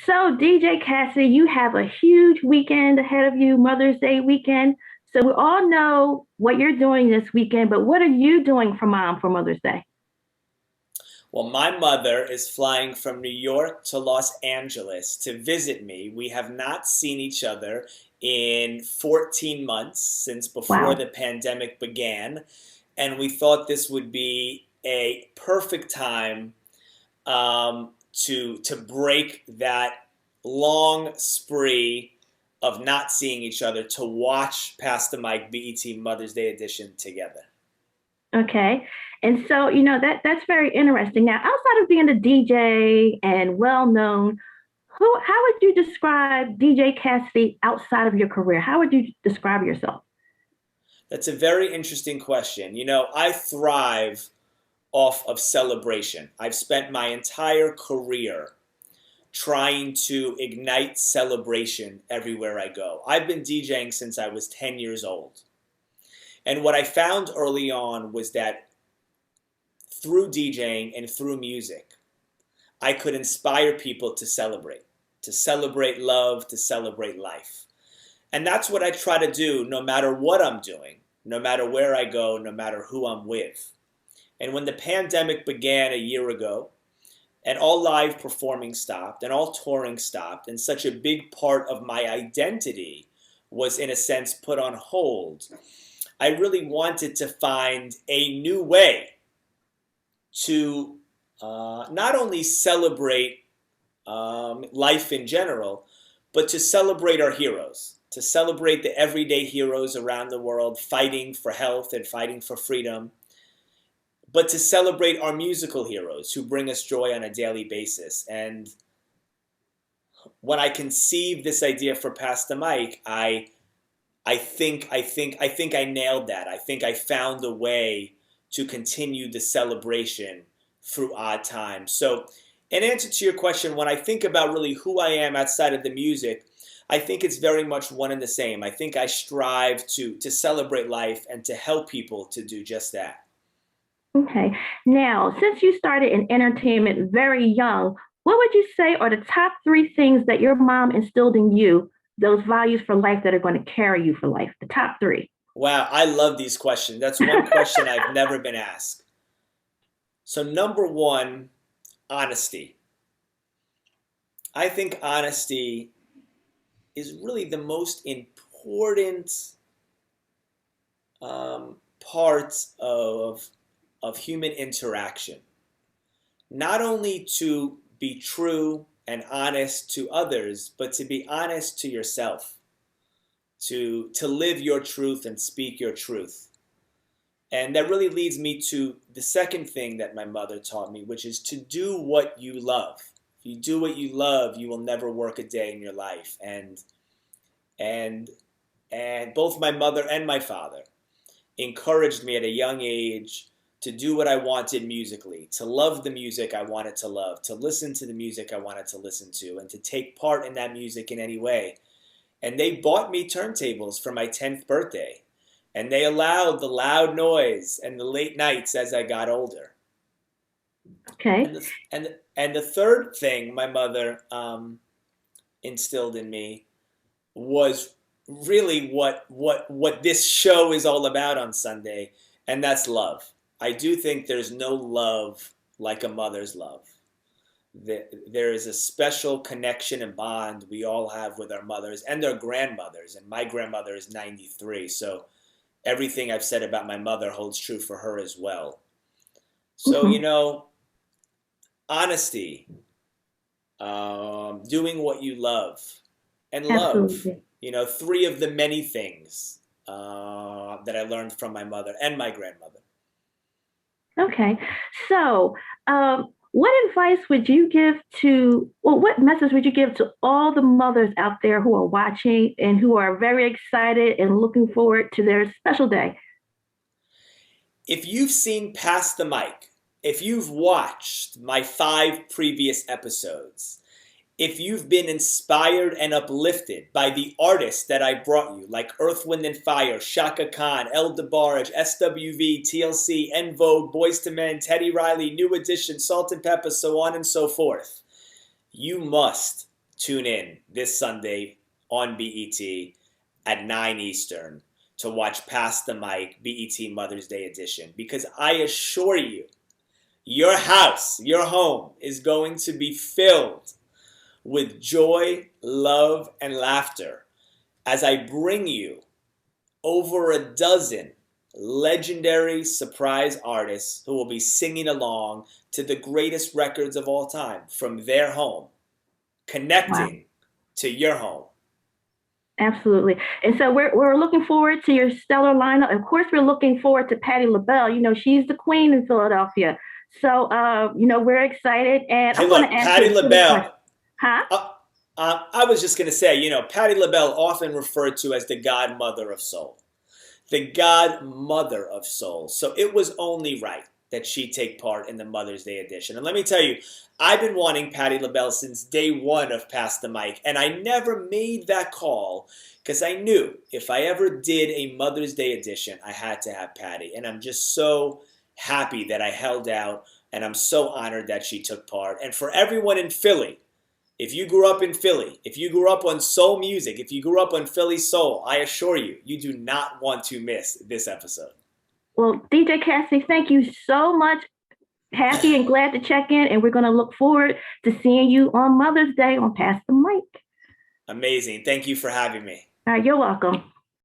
So, DJ Cassidy, you have a huge weekend ahead of you, Mother's Day weekend. So, we all know what you're doing this weekend, but what are you doing for mom for Mother's Day? Well, my mother is flying from New York to Los Angeles to visit me. We have not seen each other in 14 months since before Wow. the pandemic began, and we thought this would be a perfect time to break that long spree of not seeing each other to watch Past the Mic BET Mother's Day edition together. Okay. And so, that's very interesting. Now, outside of being a DJ and well known, how would you describe DJ Cassidy outside of your career? How would you describe yourself? That's a very interesting question. I thrive off of celebration. I've spent my entire career trying to ignite celebration everywhere I go. I've been DJing since I was 10 years old. And what I found early on was that through DJing and through music, I could inspire people to celebrate love, to celebrate life. And that's what I try to do no matter what I'm doing, no matter where I go, no matter who I'm with. And when the pandemic began a year ago, and all live performing stopped, and all touring stopped, and such a big part of my identity was, in a sense, put on hold, I really wanted to find a new way to not only celebrate life in general, but to celebrate our heroes, to celebrate the everyday heroes around the world fighting for health and fighting for freedom, but to celebrate our musical heroes who bring us joy on a daily basis. And when I conceived this idea for Pass the Mic, I think I nailed that. I think I found a way to continue the celebration through odd times. So, in answer to your question, when I think about really who I am outside of the music, I think it's very much one and the same. I think I strive to celebrate life and to help people to do just that. Okay. Now, since you started in entertainment very young, what would you say are the top three things that your mom instilled in you, those values for life that are going to carry you for life? The top three. Wow, I love these questions. That's one question I've never been asked. So, number one, honesty. I think honesty is really the most important part of human interaction. Not only to be true and honest to others, but to be honest to yourself, to live your truth and speak your truth. And that really leads me to the second thing that my mother taught me, which is to do what you love. If you do what you love, you will never work a day in your life. And and both my mother and my father encouraged me at a young age to do what I wanted musically, to love the music I wanted to love, to listen to the music I wanted to listen to, and to take part in that music in any way. And they bought me turntables for my 10th birthday. And they allowed the loud noise and the late nights as I got older. Okay. And the third thing my mother instilled in me was really what this show is all about on Sunday, and that's love. I do think there's no love like a mother's love. There is a special connection and bond we all have with our mothers and their grandmothers, and my grandmother is 93, so everything I've said about my mother holds true for her as well. So, Hmm. honesty, doing what you love, and love. Absolutely. Three of the many things that I learned from my mother and my grandmother. Okay. So, what advice would you give what message would you give to all the mothers out there who are watching and who are very excited and looking forward to their special day? If you've seen Past the Mic, if you've watched my 5 previous episodes, if you've been inspired and uplifted by the artists that I brought you, like Earth, Wind and Fire, Shaka Khan, El DeBarge, SWV, TLC, En Vogue, Boyz II Men, Teddy Riley, New Edition, Salt and Pepper, so on and so forth, you must tune in this Sunday on BET at 9 Eastern to watch Pass the Mic BET Mother's Day edition, because I assure you, your house, your home is going to be filled with joy, love, and laughter as I bring you over a dozen legendary surprise artists who will be singing along to the greatest records of all time from their home, connecting Wow. to your home. Absolutely. And so we're looking forward to your stellar lineup. Of course, we're looking forward to Patti LaBelle. You know, she's the queen in Philadelphia. So, you know, we're excited. And Hey, I'm going to look, ask you Patti a silly question. LaBelle. Huh? I was just going to say, Patti LaBelle, often referred to as the godmother of soul. The godmother of soul. So it was only right that she take part in the Mother's Day edition. And let me tell you, I've been wanting Patti LaBelle since day one of Pass the Mic, and I never made that call because I knew if I ever did a Mother's Day edition, I had to have Patti. And I'm just so happy that I held out, and I'm so honored that she took part. And for everyone in Philly, if you grew up in Philly, if you grew up on soul music, if you grew up on Philly soul, I assure you, you do not want to miss this episode. Well, DJ Cassidy, thank you so much. Happy and glad to check in. And we're going to look forward to seeing you on Mother's Day on Pass the Mic. Amazing. Thank you for having me. All right, you're welcome.